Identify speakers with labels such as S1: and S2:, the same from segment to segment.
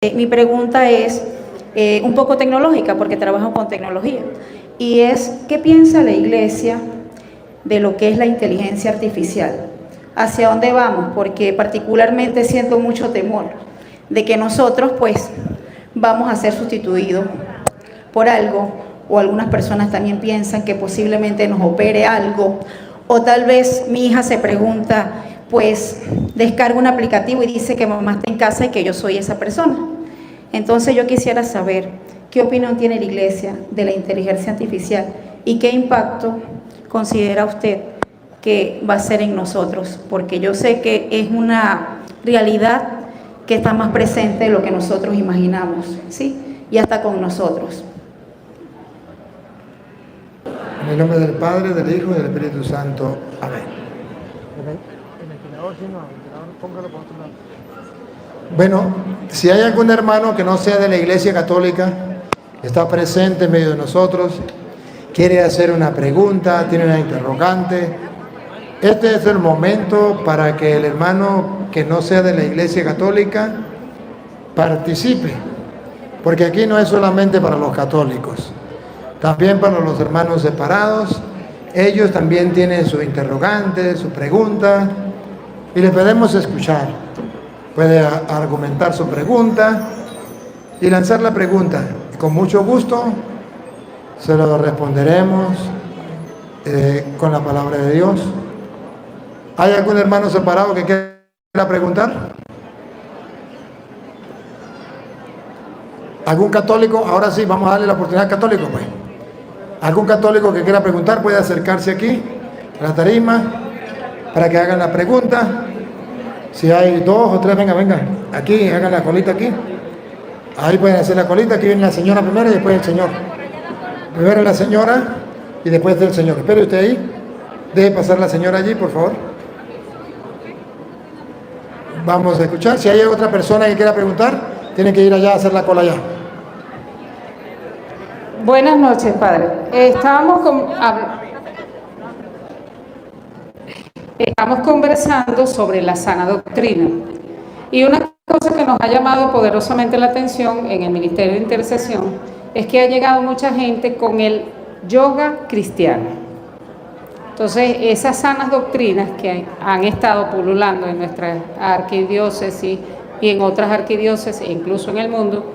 S1: Mi pregunta es un poco tecnológica, porque trabajo con tecnología, y es, ¿qué piensa la Iglesia de lo que es la inteligencia artificial? ¿Hacia dónde vamos? Porque particularmente siento mucho temor de que nosotros pues vamos a ser sustituidos por algo, o algunas personas también piensan que posiblemente nos opere algo, o tal vez mi hija se pregunta, pues descarga un aplicativo y dice que mamá está en casa y que yo soy esa persona. Entonces yo quisiera saber qué opinión tiene la Iglesia de la inteligencia artificial y qué impacto considera usted que va a ser en nosotros, porque yo sé que es una realidad que está más presente de lo que nosotros imaginamos, ¿sí? Y hasta con nosotros.
S2: En el nombre del Padre, del Hijo y del Espíritu Santo. Amén. Bueno, si hay algún hermano que no sea de la Iglesia Católica, que está presente en medio de nosotros, quiere hacer una pregunta, tiene una interrogante, este es el momento para que el hermano que no sea de la Iglesia Católica participe, porque aquí no es solamente para los católicos, también para los hermanos separados. Ellos también tienen su interrogante, su pregunta, y le podemos escuchar. Puede argumentar su pregunta y lanzar la pregunta. Con mucho gusto se lo responderemos con la palabra de Dios. ¿Hay algún hermano separado que quiera preguntar? ¿Algún católico? Ahora sí, vamos a darle la oportunidad al católico, pues. ¿Algún católico que quiera preguntar puede acercarse aquí a la tarima para que hagan la pregunta? Si hay dos o tres, venga, aquí, hagan la colita aquí. Ahí pueden hacer la colita, aquí viene la señora primero y después el señor. Primero la señora y después el señor. Espere usted ahí, deje pasar la señora allí, por favor. Vamos a escuchar, si hay otra persona que quiera preguntar, tiene que ir allá a hacer la cola allá.
S3: Buenas noches, padre. Estamos conversando sobre la sana doctrina. Y una cosa que nos ha llamado poderosamente la atención en el Ministerio de Intercesión es que ha llegado mucha gente con el yoga cristiano. Entonces, esas sanas doctrinas que han estado pululando en nuestra arquidiócesis y en otras arquidiócesis, e incluso en el mundo,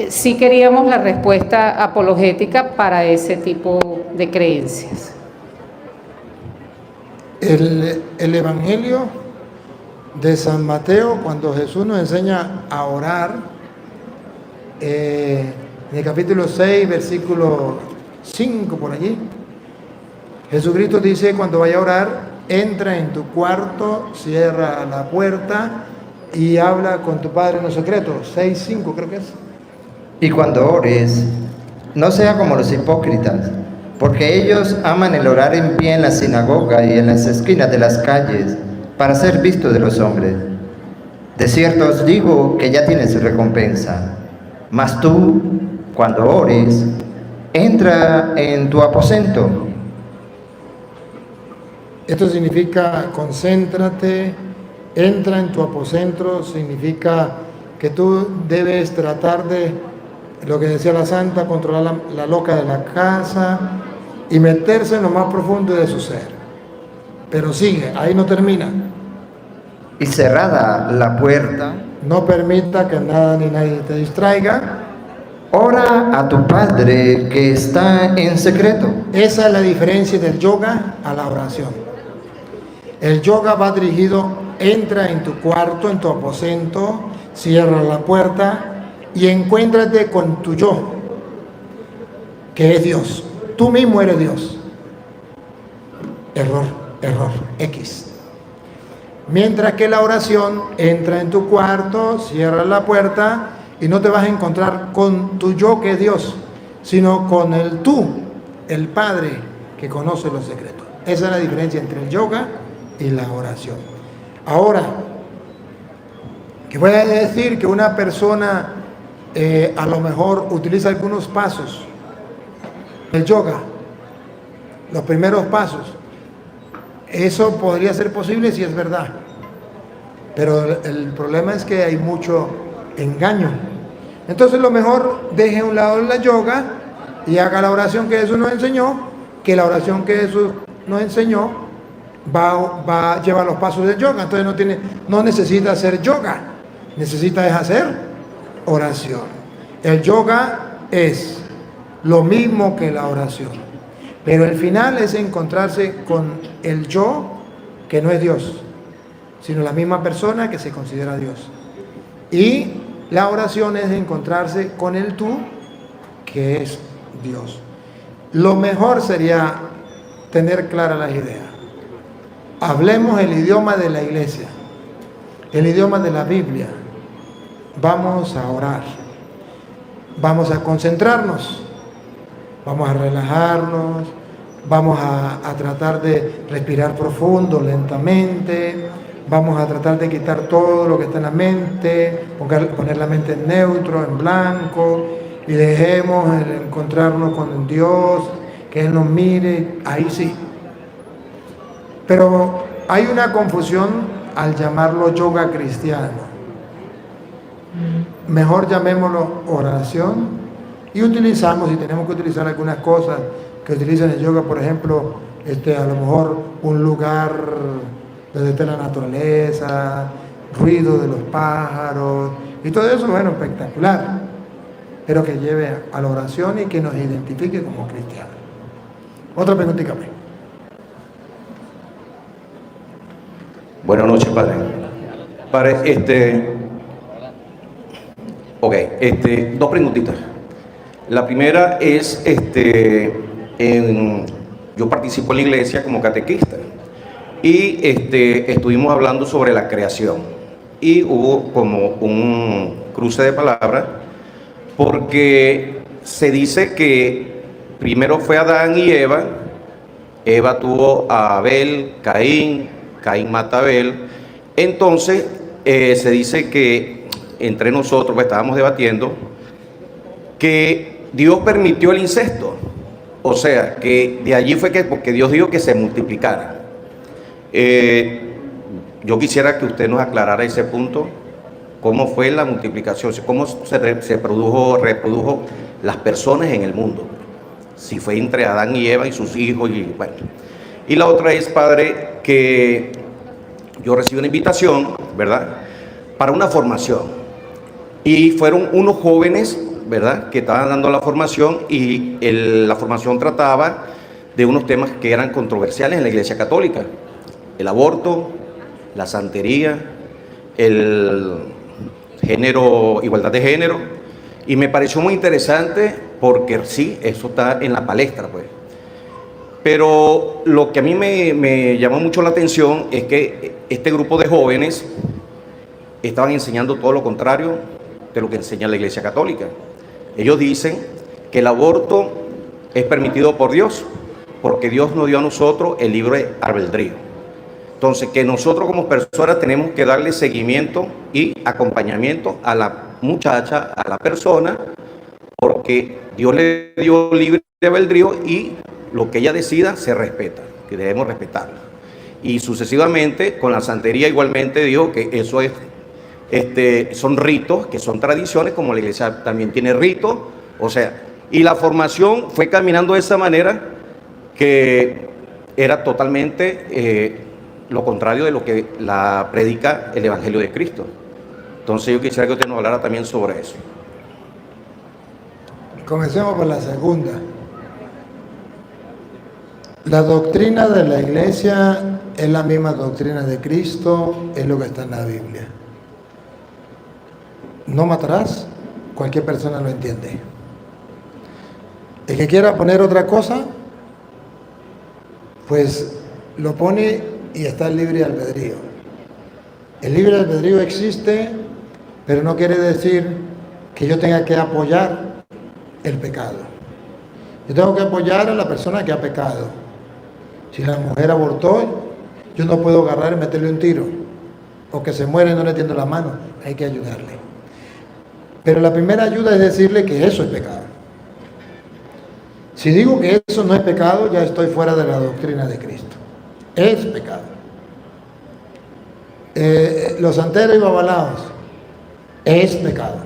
S3: sí queríamos la respuesta apologética para ese tipo de creencias.
S2: El Evangelio de San Mateo, cuando Jesús nos enseña a orar, en el capítulo 6, versículo 5 por allí, Jesucristo dice: cuando vaya a orar, entra en tu cuarto, cierra la puerta y habla con tu Padre en lo secreto. 6:5 creo que es.
S4: Y cuando ores, no sea como los hipócritas, porque ellos aman el orar en pie en la sinagoga y en las esquinas de las calles, para ser visto de los hombres. De cierto os digo que ya tienes recompensa. Mas tú, cuando ores, entra en tu aposento.
S2: Esto significa concéntrate, entra en tu aposento, significa que tú debes tratar de, lo que decía la santa, controlar la loca de la casa y meterse en lo más profundo de su ser. Pero sigue, ahí no termina.
S4: Y cerrada la puerta,
S2: no permita que nada ni nadie te distraiga.
S4: Ora a tu Padre que está en secreto.
S2: Esa es la diferencia del yoga a la oración. El yoga va dirigido, entra en tu cuarto, en tu aposento, cierra la puerta y encuéntrate con tu yo, que es Dios. Tú mismo eres Dios. Error, X. Mientras que la oración, entra en tu cuarto, cierra la puerta y no te vas a encontrar con tu yo, que es Dios, sino con el tú, el Padre que conoce los secretos. Esa es la diferencia entre el yoga y la oración. Ahora, que voy a decir que una persona a lo mejor utiliza algunos pasos del yoga, los primeros pasos, eso podría ser posible si es verdad, pero el problema es que hay mucho engaño. Entonces lo mejor, deje a un lado la yoga y haga la oración que Jesús nos enseñó, que la oración que Jesús nos enseñó va a llevar los pasos del yoga. Entonces no necesita hacer yoga, necesita es hacer oración. El yoga es lo mismo que la oración, pero el final es encontrarse con el yo, que no es Dios, sino la misma persona que se considera Dios. Y la oración es encontrarse con el tú, que es Dios. Lo mejor sería tener claras las ideas. Hablemos el idioma de la iglesia, el idioma de la Biblia. Vamos a orar, vamos a concentrarnos, vamos a relajarnos, vamos a tratar de respirar profundo, lentamente. Vamos a tratar de quitar todo lo que está en la mente, poner la mente en neutro, en blanco, y dejemos el encontrarnos con Dios, que Él nos mire, ahí sí. Pero hay una confusión al llamarlo yoga cristiano. Mejor llamémoslo oración, y utilizamos, si tenemos que utilizar algunas cosas que utilizan el yoga, por ejemplo, a lo mejor un lugar donde está la naturaleza, ruido de los pájaros, y todo eso, bueno, espectacular, pero que lleve a la oración y que nos identifique como cristianos. Otra preguntita.
S5: Buenas noches, padre. Padre, dos preguntitas. La primera es, yo participo en la iglesia como catequista. Y estuvimos hablando sobre la creación y hubo como un cruce de palabras, porque se dice que primero fue Adán y Eva tuvo a Abel, Caín mata a Abel. Entonces se dice que entre nosotros estábamos debatiendo que Dios permitió el incesto, o sea que de allí fue porque Dios dijo que se multiplicara. Yo quisiera que usted nos aclarara ese punto, cómo fue la multiplicación, cómo se reprodujo las personas en el mundo, si fue entre Adán y Eva y sus hijos, y bueno. Y la otra es, padre, que yo recibí una invitación, ¿verdad?, para una formación, y fueron unos jóvenes, ¿verdad?, que estaban dando la formación, y la formación trataba de unos temas que eran controversiales en la Iglesia Católica: el aborto, la santería, el género, igualdad de género, y me pareció muy interesante porque sí, eso está en la palestra, pues. Pero lo que a mí me llamó mucho la atención es que este grupo de jóvenes estaban enseñando todo lo contrario de lo que enseña la Iglesia Católica. Ellos dicen que el aborto es permitido por Dios, porque Dios nos dio a nosotros el libre albedrío. Entonces, que nosotros como personas tenemos que darle seguimiento y acompañamiento a la muchacha, a la persona, porque Dios le dio libre albedrío y lo que ella decida se respeta, que debemos respetarla. Y sucesivamente, con la santería igualmente dijo que eso es, son ritos, que son tradiciones, como la iglesia también tiene ritos, o sea, y la formación fue caminando de esa manera que era totalmente lo contrario de lo que la predica el Evangelio de Cristo. Entonces yo quisiera que usted nos hablara también sobre eso.
S2: Comencemos por la segunda. La doctrina de la iglesia es la misma doctrina de Cristo, es lo que está en la Biblia. No matarás, cualquier persona lo entiende. El que quiera poner otra cosa, pues lo pone y está el libre albedrío. El libre albedrío existe, pero no quiere decir que yo tenga que apoyar el pecado. Yo tengo que apoyar a la persona que ha pecado. Si la mujer abortó, yo no puedo agarrar y meterle un tiro, o que se muere y no le tiendo la mano. Hay que ayudarle. Pero la primera ayuda es decirle que eso es pecado. Si digo que eso no es pecado, ya estoy fuera de la doctrina de Cristo. Es pecado. Los santeros y babalaos, es pecado.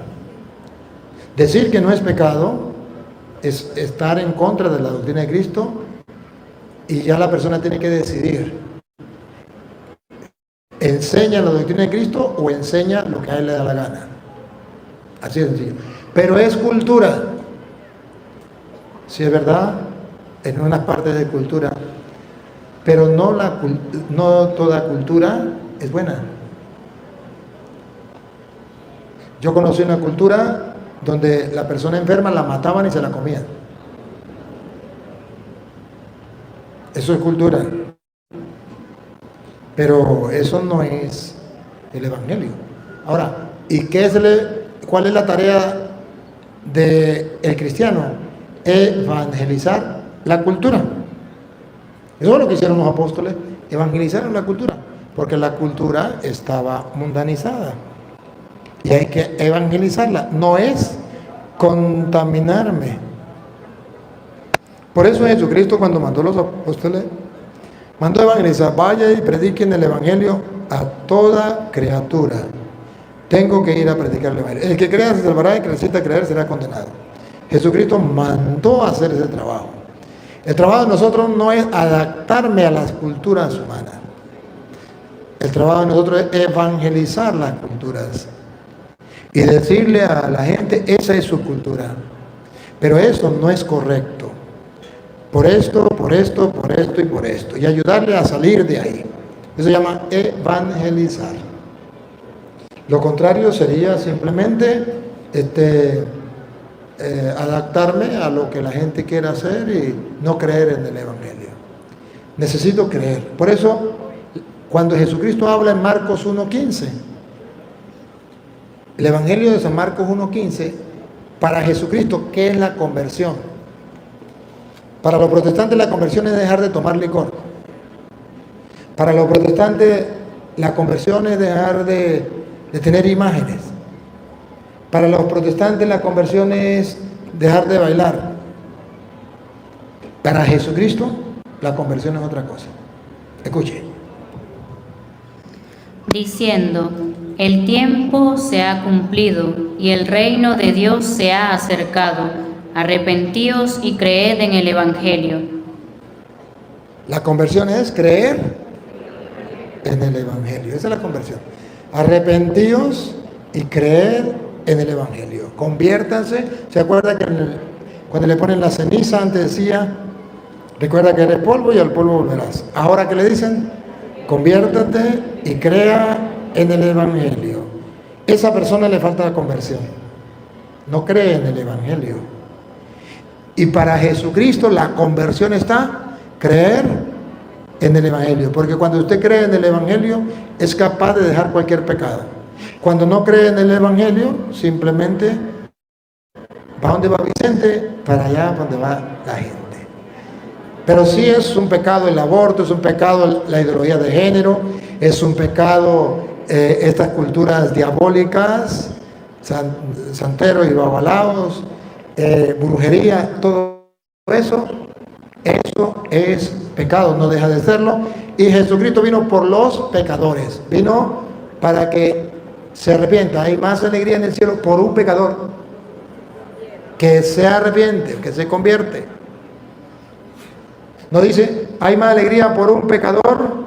S2: Decir que no es pecado es estar en contra de la doctrina de Cristo, y ya la persona tiene que decidir: ¿enseña la doctrina de Cristo o enseña lo que a él le da la gana? Así de sencillo. Pero es cultura. Sí, es verdad, en unas partes de cultura, pero no toda cultura es buena. Yo conocí una cultura donde la persona enferma la mataban y se la comían. Eso es cultura. Pero eso no es el Evangelio. Ahora, ¿y cuál es la tarea del cristiano? Evangelizar la cultura. Eso es lo que hicieron los apóstoles, evangelizaron la cultura, porque la cultura estaba mundanizada y hay que evangelizarla. No es contaminarme. Por eso Jesucristo, cuando mandó a los apóstoles, mandó a evangelizar: vaya y prediquen el evangelio a toda criatura. Tengo que ir a predicar el evangelio. El que crea se salvará, el que necesita creer será condenado. Jesucristo mandó a hacer ese trabajo. El trabajo de nosotros no es adaptarme a las culturas humanas. El trabajo de nosotros es evangelizar las culturas y decirle a la gente: esa es su cultura. Pero eso no es correcto. Por esto, por esto, por esto y por esto. Y ayudarle a salir de ahí. Eso se llama evangelizar. Lo contrario sería simplemente adaptarme a lo que la gente quiera hacer y no creer en el Evangelio. Necesito creer. Por eso, cuando Jesucristo habla en Marcos 1:15, el Evangelio de San Marcos 1:15, para Jesucristo, ¿qué es la conversión? Para los protestantes la conversión es dejar de tomar licor. Para los protestantes la conversión es dejar de tener imágenes. Para los protestantes la conversión es dejar de bailar. Para Jesucristo la conversión es otra cosa. Escuche.
S6: Diciendo: el tiempo se ha cumplido y el reino de Dios se ha acercado. Arrepentíos y creed en el Evangelio.
S2: La conversión es creer en el Evangelio. Esa es la conversión. Arrepentíos y creed en el Evangelio. Conviértanse. ¿Se acuerda que cuando le ponen la ceniza antes decía: recuerda que eres polvo y al polvo volverás? Ahora que le dicen: conviértate y crea en el Evangelio. Esa persona le falta la conversión. No cree en el Evangelio. Y para Jesucristo la conversión está creer en el Evangelio. Porque cuando usted cree en el Evangelio es capaz de dejar cualquier pecado. Cuando no cree en el Evangelio, simplemente va donde va Vicente, para allá donde va la gente. Pero sí es un pecado el aborto, es un pecado la ideología de género, es un pecado estas culturas diabólicas, santeros y babalaos, brujería, todo eso es pecado, no deja de serlo. Y Jesucristo vino por los pecadores, vino para que se arrepienta. Hay más alegría en el cielo por un pecador que se arrepiente, que se convierte. No dice: hay más alegría por un pecador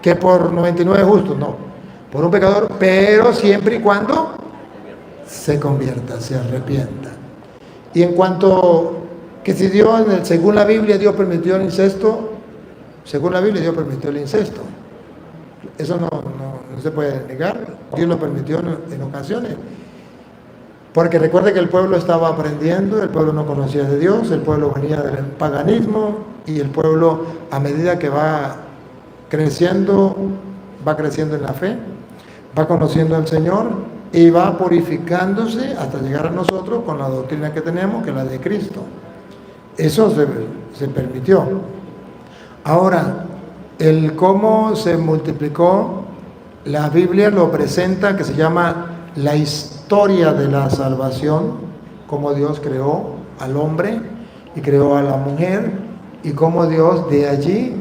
S2: que por 99 justos. No, por un pecador, pero siempre y cuando se convierta, se arrepienta. Y en cuanto que si Dios, según la Biblia, Dios permitió el incesto, según la Biblia, Dios permitió el incesto. Eso no se puede negar. Dios lo permitió en ocasiones. Porque recuerde que el pueblo estaba aprendiendo, el pueblo no conocía de Dios, el pueblo venía del paganismo, y el pueblo, a medida que va creciendo en la fe, va conociendo al Señor y va purificándose hasta llegar a nosotros con la doctrina que tenemos, que es la de Cristo. Eso se permitió. Ahora, el cómo se multiplicó, la Biblia lo presenta, que se llama la historia de la salvación, cómo Dios creó al hombre y creó a la mujer, y cómo Dios de allí,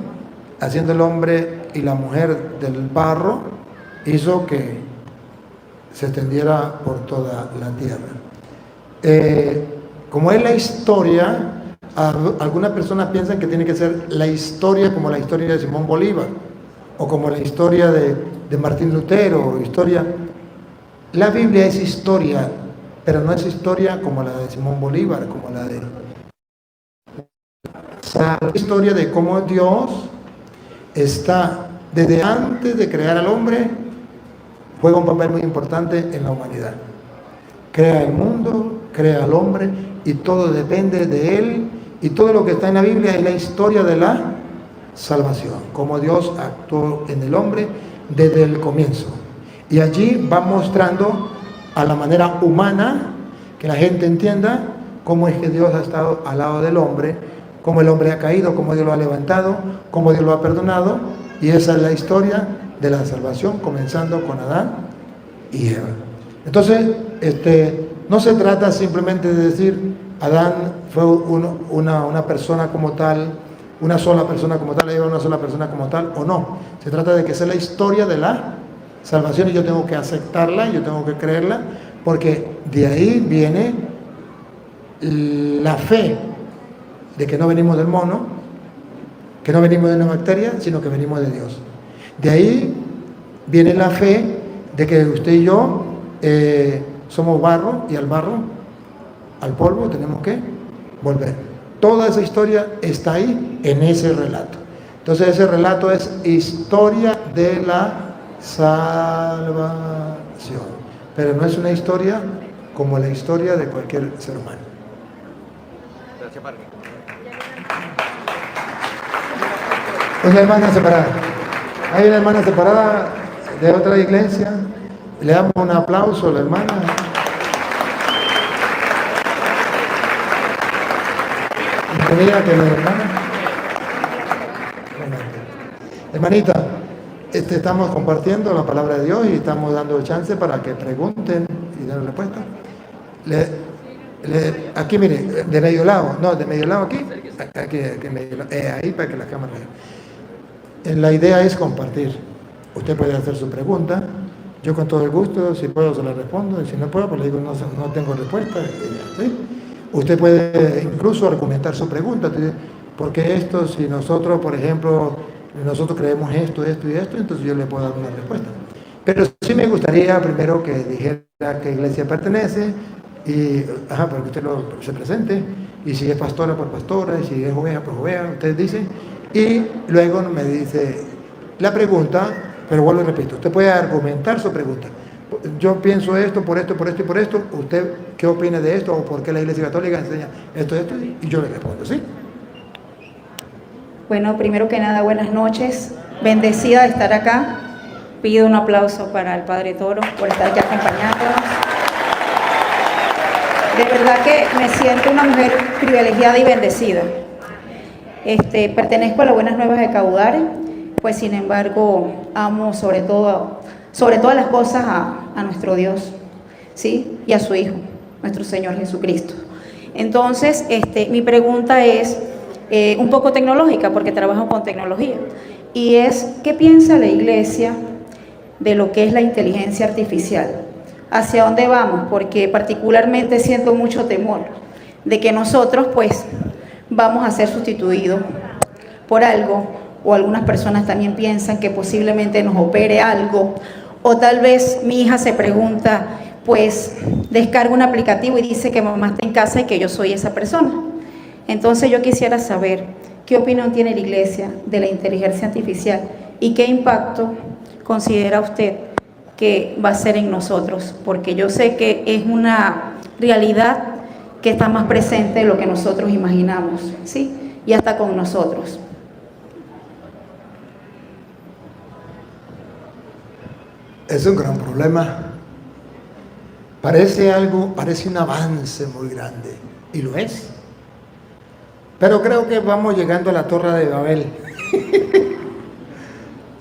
S2: haciendo el hombre y la mujer del barro, hizo que se extendiera por toda la tierra. Como es la historia, algunas personas piensan que tiene que ser la historia como la historia de Simón Bolívar o como la historia de Martín Lutero, historia. La Biblia es historia, pero no es historia como la de Simón Bolívar, como la de... La historia de cómo Dios está, desde antes de crear al hombre, juega un papel muy importante en la humanidad. Crea el mundo, crea al hombre, y todo depende de él, y todo lo que está en la Biblia es la historia de la salvación, cómo Dios actuó en el hombre desde el comienzo. Y allí va mostrando a la manera humana, que la gente entienda cómo es que Dios ha estado al lado del hombre, cómo el hombre ha caído, cómo Dios lo ha levantado, cómo Dios lo ha perdonado, y esa es la historia de la salvación, comenzando con Adán y Eva. Entonces, no se trata simplemente de decir, Adán fue una persona como tal, una sola persona como tal, Eva una sola persona como tal, o no. Se trata de que sea la historia de la salvación, y yo tengo que aceptarla, yo tengo que creerla, porque de ahí viene la fe de que no venimos del mono, que no venimos de una bacteria, sino que venimos de Dios. De ahí viene la fe de que usted y yo somos barro, y al barro, al polvo, tenemos que volver. Toda esa historia está ahí en ese relato. Entonces ese relato es historia de la salvación, pero no es una historia como la historia de cualquier ser humano.
S5: Gracias, padre.
S2: Una hermana separada. Hay una hermana separada de otra iglesia. Le damos un aplauso a la hermana. Bienvenida, que la hermana. Hermanita, estamos compartiendo la palabra de Dios y estamos dando chance para que pregunten y den respuesta. Aquí, mire, de medio lado, no, de medio lado aquí medio lado, ahí para que la cámara vea. La idea es compartir. Usted puede hacer su pregunta, yo con todo el gusto, si puedo se la respondo, y si no puedo, pues le digo no tengo respuesta. ¿Sí? Usted puede incluso argumentar su pregunta, ¿por qué esto? Si nosotros, por ejemplo, nosotros creemos esto y esto, entonces yo le puedo dar una respuesta. Pero sí me gustaría primero que dijera a qué iglesia pertenece, y para que usted se presente, y si es pastora, por pastora, y si es oveja, por oveja, usted dice, y luego me dice la pregunta, pero vuelvo y repito, usted puede argumentar su pregunta. Yo pienso esto, por esto, por esto y por esto, ¿usted qué opina de esto? ¿O por qué la Iglesia Católica enseña esto, y yo le respondo, ¿sí?
S1: Bueno, primero que nada, buenas noches. Bendecida de estar acá. Pido un aplauso para el Padre Toro por estar aquí acompañándonos. De verdad que me siento una mujer privilegiada y bendecida. Pertenezco a las Buenas Nuevas de Caudare, pues sin embargo amo sobre todas las cosas a nuestro Dios, ¿sí? Y a su Hijo, nuestro Señor Jesucristo. Entonces, mi pregunta es un poco tecnológica, porque trabajo con tecnología, y es, ¿qué piensa la Iglesia de lo que es la inteligencia artificial? ¿Hacia dónde vamos? Porque particularmente siento mucho temor de que nosotros pues vamos a ser sustituidos por algo, o algunas personas también piensan que posiblemente nos opere algo, o tal vez mi hija se pregunta, pues descarga un aplicativo y dice que mamá está en casa y que yo soy esa persona. Entonces yo quisiera saber qué opinión tiene la Iglesia de la inteligencia artificial y qué impacto considera usted que va a ser en nosotros, porque yo sé que es una realidad que está más presente de lo que nosotros imaginamos, ¿sí? Y hasta con nosotros.
S2: Es un gran problema. Parece un avance muy grande, y lo es. Pero creo que vamos llegando a la Torre de Babel.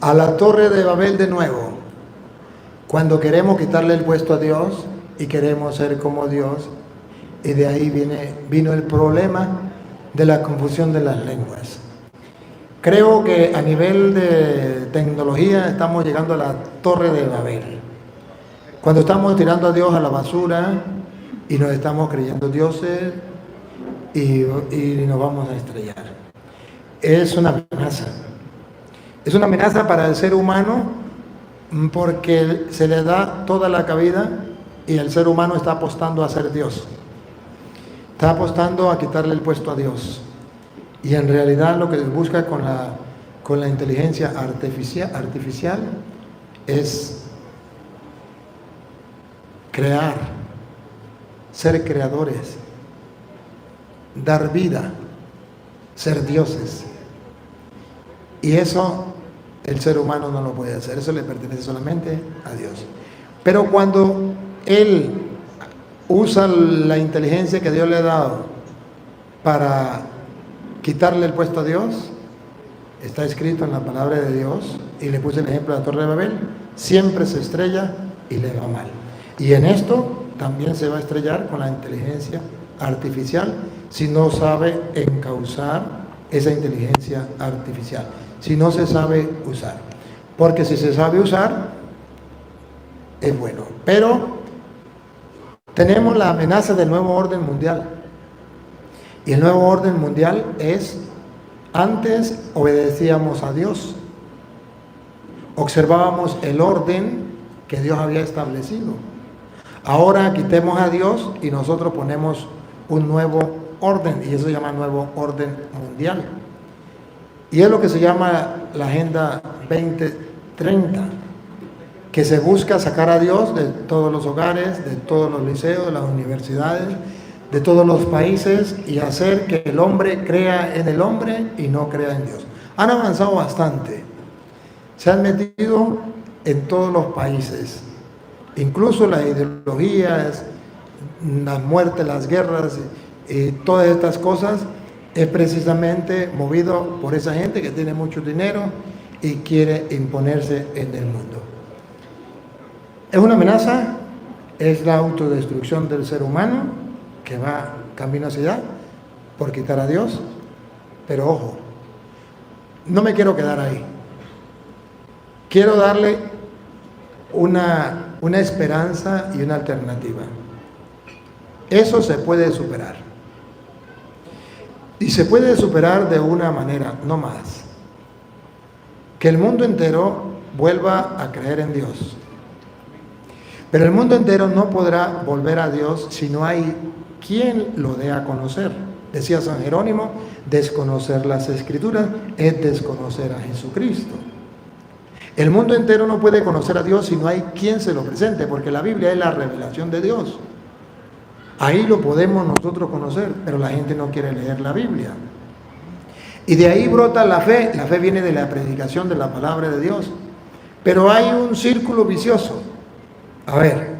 S2: A la Torre de Babel de nuevo. Cuando queremos quitarle el puesto a Dios y queremos ser como Dios, y de ahí vino el problema de la confusión de las lenguas. Creo que a nivel de tecnología estamos llegando a la Torre de Babel. Cuando estamos tirando a Dios a la basura y nos estamos creyendo dioses y nos vamos a estrellar. Es una amenaza. Es una amenaza para el ser humano porque se le da toda la cabida y el ser humano está apostando a ser Dios. Está apostando a quitarle el puesto a Dios. Y en realidad lo que busca con la inteligencia artificial es crear, ser creadores, dar vida, ser dioses. Y eso el ser humano no lo puede hacer, eso le pertenece solamente a Dios. Pero cuando él usa la inteligencia que Dios le ha dado para quitarle el puesto a Dios, está escrito en la palabra de Dios, y le puse el ejemplo de la Torre de Babel, siempre se estrella y le va mal. Y en esto también se va a estrellar con la inteligencia artificial si no sabe encauzar esa inteligencia artificial, si no se sabe usar. Porque si se sabe usar, es bueno. Pero tenemos la amenaza del nuevo orden mundial. Y el nuevo orden mundial es, antes obedecíamos a Dios, observábamos el orden que Dios había establecido. Ahora quitemos a Dios y nosotros ponemos un nuevo orden, y eso se llama nuevo orden mundial. Y es lo que se llama la Agenda 2030, que se busca sacar a Dios de todos los hogares, de todos los liceos, de las universidades, de todos los países, y hacer que el hombre crea en el hombre y no crea en Dios. Han avanzado bastante, se han metido en todos los países, incluso las ideologías, las muertes, las guerras y todas estas cosas es precisamente movido por esa gente que tiene mucho dinero y quiere imponerse en el mundo. Es una amenaza, es la autodestrucción del ser humano que va camino hacia allá por quitar a Dios. Pero ojo, no me quiero quedar ahí. Quiero darle una esperanza y una alternativa. Eso se puede superar. Y se puede superar de una manera, no más. Que el mundo entero vuelva a creer en Dios. Pero el mundo entero no podrá volver a Dios si no hay quien lo dé a conocer. Decía San Jerónimo, desconocer las Escrituras es desconocer a Jesucristo. El mundo entero no puede conocer a Dios si no hay quien se lo presente, porque la Biblia es la revelación de Dios. Ahí lo podemos nosotros conocer, pero la gente no quiere leer la Biblia. Y de ahí brota la fe. La fe viene de la predicación de la palabra de Dios. Pero hay un círculo vicioso. A ver,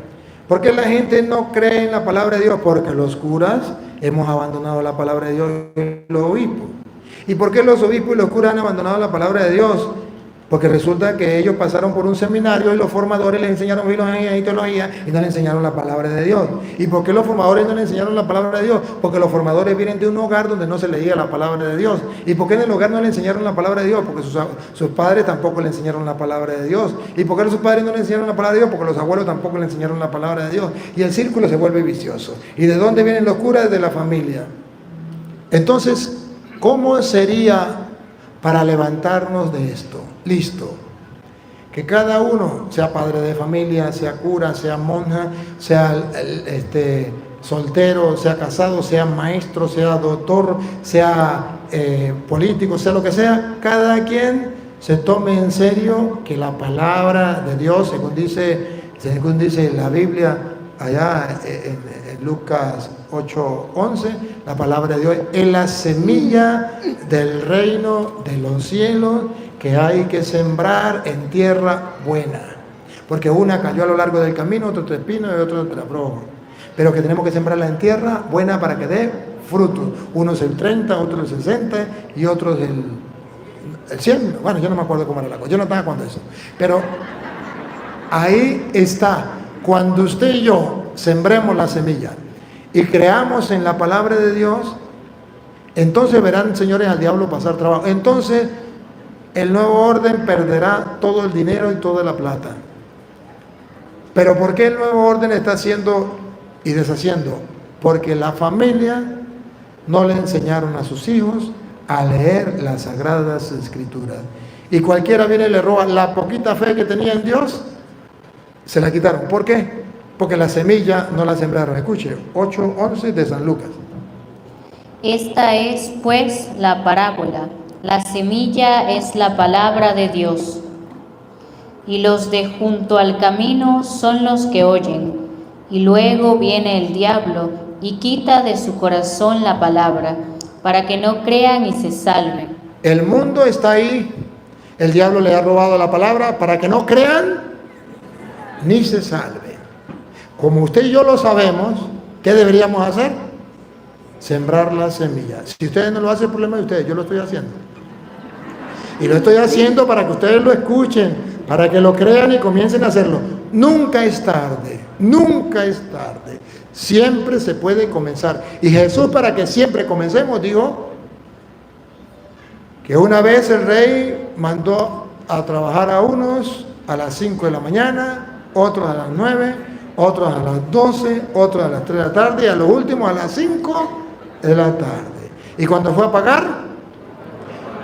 S2: ¿por qué la gente no cree en la palabra de Dios? Porque los curas hemos abandonado la palabra de Dios y los obispos. ¿Y por qué los obispos y los curas han abandonado la palabra de Dios? Porque resulta que ellos pasaron por un seminario y los formadores les enseñaron filosofía y teología y no les enseñaron la palabra de Dios. ¿Y por qué los formadores no les enseñaron la palabra de Dios? Porque los formadores vienen de un hogar donde no se leía la palabra de Dios. ¿Y por qué en el hogar no le enseñaron la palabra de Dios? Porque sus padres tampoco le enseñaron la palabra de Dios. ¿Y por qué sus padres no le enseñaron la palabra de Dios? Porque los abuelos tampoco le enseñaron la palabra de Dios. Y el círculo se vuelve vicioso. ¿Y de dónde vienen los curas? De la familia. Entonces, ¿cómo sería para levantarnos de esto? Listo. Que cada uno, sea padre de familia, sea cura, sea monja, sea soltero, sea casado, sea maestro, sea doctor, sea político, sea lo que sea, cada quien se tome en serio que la palabra de Dios, según dice la Biblia, allá en Lucas 8:11, la palabra de Dios es la semilla del reino de los cielos que hay que sembrar en tierra buena, porque una cayó a lo largo del camino, otro entre espinos y otro entre abrojos, pero que tenemos que sembrarla en tierra buena para que dé frutos. Uno es el 30, otro el 60 y otro es el 100. Bueno, yo no me acuerdo cómo era la cosa, yo no estaba cuando eso, pero ahí está. Cuando usted y yo sembremos la semilla y creamos en la palabra de Dios, entonces verán, señores, al diablo pasar trabajo. Entonces el nuevo orden perderá todo el dinero y toda la plata. Pero ¿por qué el nuevo orden está haciendo y deshaciendo? Porque la familia no le enseñaron a sus hijos a leer las Sagradas Escrituras. Y cualquiera viene y le roba la poquita fe que tenía en Dios, se la quitaron. ¿Por qué? Porque la semilla no la sembraron. Escuche, 8:11 de San Lucas.
S6: Esta es, pues, la parábola. La semilla es la palabra de Dios. Y los de junto al camino son los que oyen. Y luego viene el diablo y quita de su corazón la palabra, para que no crean y se salven.
S2: El mundo está ahí. El diablo le ha robado la palabra para que no crean ni se salven. Como usted y yo lo sabemos, ¿qué deberíamos hacer? Sembrar la semilla. Si ustedes no lo hacen, el problema de ustedes, yo lo estoy haciendo. Y lo estoy haciendo para que ustedes lo escuchen, para que lo crean y comiencen a hacerlo. Nunca es tarde, nunca es tarde. Siempre se puede comenzar. Y Jesús, para que siempre comencemos, dijo que una vez el rey mandó a trabajar a unos a las 5 de la mañana, otros a las 9, otros a las 12, otros a las 3 de la tarde y a los últimos a las 5 de la tarde. Y cuando fue a pagar,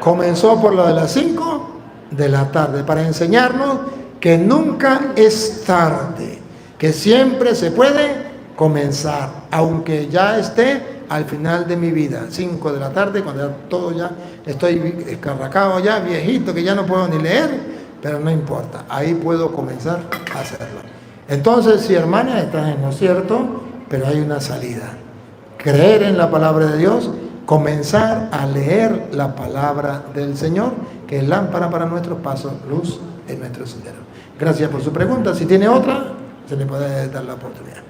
S2: comenzó por lo de las 5 de la tarde para enseñarnos que nunca es tarde, que siempre se puede comenzar, aunque ya esté al final de mi vida, 5 de la tarde, cuando ya todo ya estoy escarracado ya, viejito, que ya no puedo ni leer, pero no importa, ahí puedo comenzar a hacerlo. Entonces, sí, hermana, estás en lo cierto, pero hay una salida. Creer en la palabra de Dios, comenzar a leer la palabra del Señor, que es lámpara para nuestros pasos, luz en nuestro sendero. Gracias por su pregunta. Si tiene otra, se le puede dar la oportunidad.